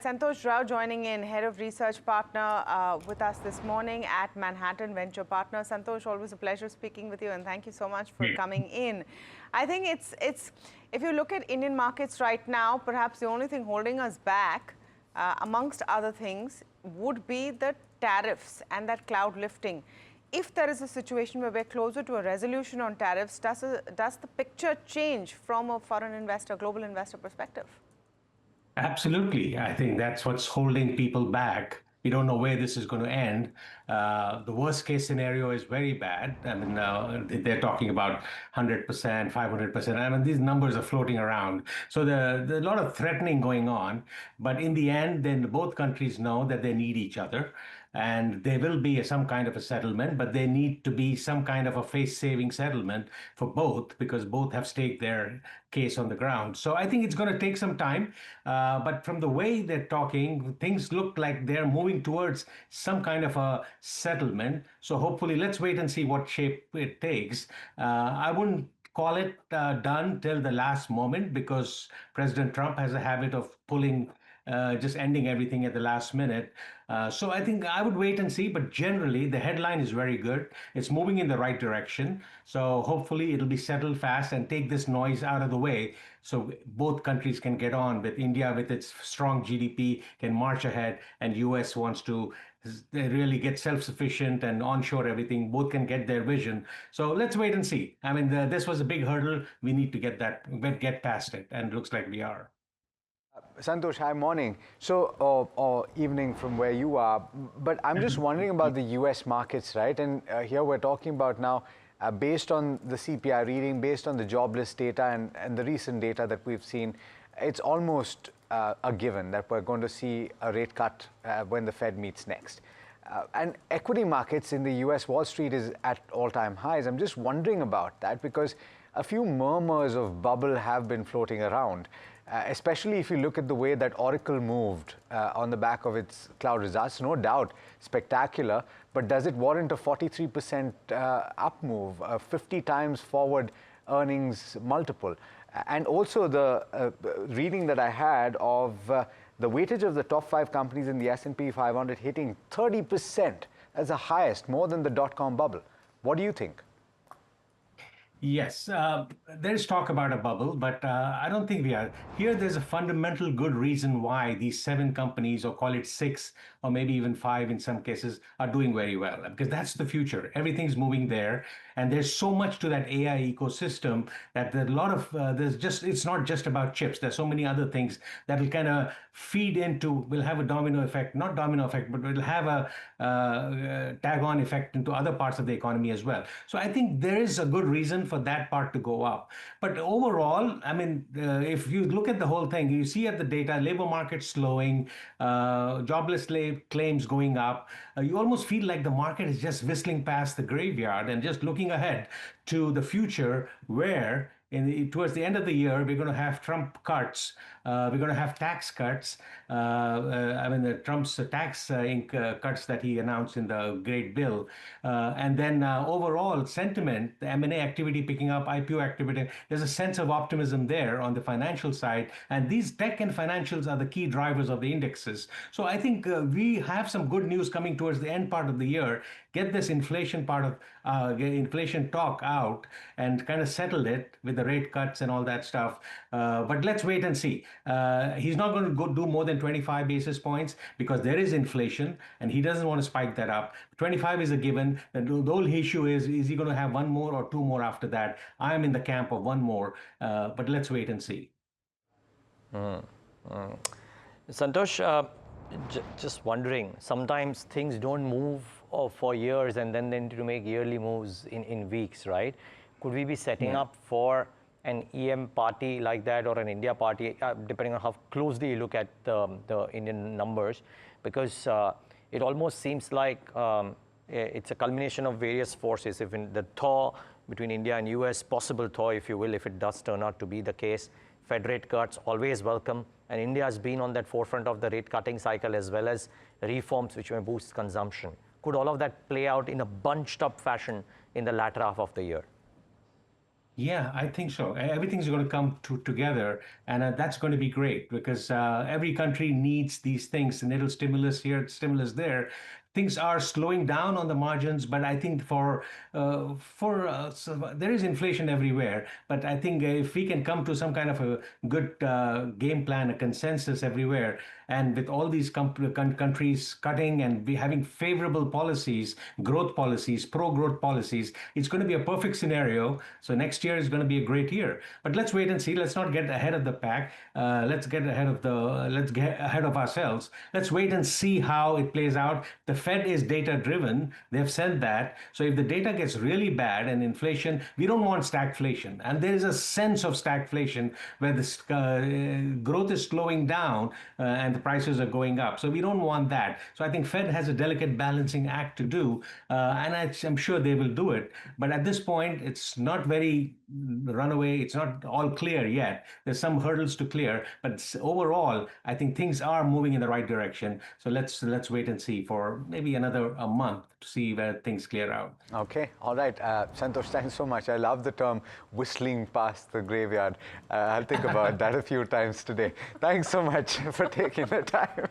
Santosh Rao joining in, Head of Research Partner with us this morning at Manhattan Venture Partner. Santosh, always a pleasure speaking with you, and thank you so much for coming in. I think it's if you look at Indian markets right now, perhaps the only thing holding us back, amongst other things, would be the tariffs and that cloud lifting. If there is a situation where we're closer to a resolution on tariffs, does the picture change from a foreign investor, global investor perspective? Absolutely. I think that's what's holding people back. We don't know where this is going to end. The worst case scenario is very bad. I mean, they're talking about 100%, 500%. I mean, these numbers are floating around. So there's a lot of threatening going on. But in the end, then both countries know that they need each other. And there will be some kind of a settlement, but there need to be some kind of a face-saving settlement for both, because both have staked their case on the ground. So I think it's going to take some time. But from the way they're talking, things look like they're moving towards some kind of a settlement. So hopefully, let's wait and see what shape it takes. I wouldn't call it done till the last moment, because President Trump has a habit of just ending everything at the last minute. So I think I would wait and see, but generally the headline is very good. It's moving in the right direction. So hopefully it'll be settled fast and take this noise out of the way, so both countries can get on with India with its strong GDP, can march ahead, and US wants to really get self-sufficient and onshore everything. Both can get their vision. So let's wait and see. I mean, this was a big hurdle. We need to get past it, and it looks like we are. Santosh, hi, morning. So, or evening from where you are. But I'm just wondering about the US markets, right? And here we're talking about now, based on the CPI reading, based on the jobless data and the recent data that we've seen, it's almost a given that we're going to see a rate cut when the Fed meets next. And equity markets in the US, Wall Street is at all-time highs. I'm just wondering about that, because a few murmurs of bubble have been floating around. Especially if you look at the way that Oracle moved on the back of its cloud results. No doubt spectacular, but does it warrant a 43% up move, a 50 times forward earnings multiple? And also the reading that I had of the weightage of the top 5 companies in the S&P 500 hitting 30%. That's the highest, more than the dot-com bubble. What do you think? Yes, there's talk about a bubble, but I don't think we are. Here, there's a fundamental good reason why these 7 companies, or call it 6, or maybe even 5 in some cases, are doing very well, because that's the future. Everything's moving there, and there's so much to that AI ecosystem that there's a lot of, it's not just about chips. There's so many other things that will kind of feed into, will have a domino effect, not domino effect, but will have a tag-on effect into other parts of the economy as well. So I think there is a good reason for that part to go up. But overall, I mean, if you look at the whole thing, you see at the data, labor market slowing, jobless claims going up, you almost feel like the market is just whistling past the graveyard and just looking ahead to the future, where towards the end of the year, we're going to have Trump cuts. We're going to have tax cuts. I mean, Trump's tax cuts that he announced in the Great Bill. And then overall sentiment, the M&A activity picking up, IPO activity, there's a sense of optimism there on the financial side. And these tech and financials are the key drivers of the indexes. So I think we have some good news coming towards the end part of the year. Get this inflation part of inflation talk out and kind of settle it with the rate cuts and all that stuff. But let's wait and see. He's not going to go do more than 25 basis points, because there is inflation and he doesn't want to spike that up. 25 is a given. The whole issue is he going to have 1 more or 2 more after that? I am in the camp of 1 more, but let's wait and see. Santosh, just wondering, sometimes things don't move for years and then they need to make yearly moves in weeks, right? Could we be setting up for an EM party like that, or an India party, depending on how closely you look at the Indian numbers? Because it almost seems like it's a culmination of various forces. If in the thaw between India and US, possible thaw, if you will, if it does turn out to be the case, Fed rate cuts, always welcome. And India has been on that forefront of the rate cutting cycle, as well as reforms which may boost consumption. Could all of that play out in a bunched up fashion in the latter half of the year? Yeah, I think so. Everything's going to come together, and that's going to be great because every country needs these things, and little stimulus here, stimulus there. Things are slowing down on the margins, but I think so there is inflation everywhere. But I think if we can come to some kind of a good game plan, a consensus everywhere, and with all these countries cutting and be having favorable policies, growth policies, pro-growth policies, it's going to be a perfect scenario. So next year is going to be a great year. But let's wait and see. Let's not get ahead of the pack. Let's get ahead of ourselves. Let's wait and see how it plays out. The Fed is data driven. They've said that. So if the data gets really bad and inflation, we don't want stagflation. And there is a sense of stagflation where this growth is slowing down and the prices are going up. So we don't want that. So I think Fed has a delicate balancing act to do, and I'm sure they will do it. But at this point, it's not very runaway. It's not all clear yet. There's some hurdles to clear, but overall, I think things are moving in the right direction. So let's wait and see for maybe another a month to see where things clear out. Okay, all right. Santosh, thanks so much. I love the term whistling past the graveyard. I'll think about that a few times today. Thanks so much for taking the time.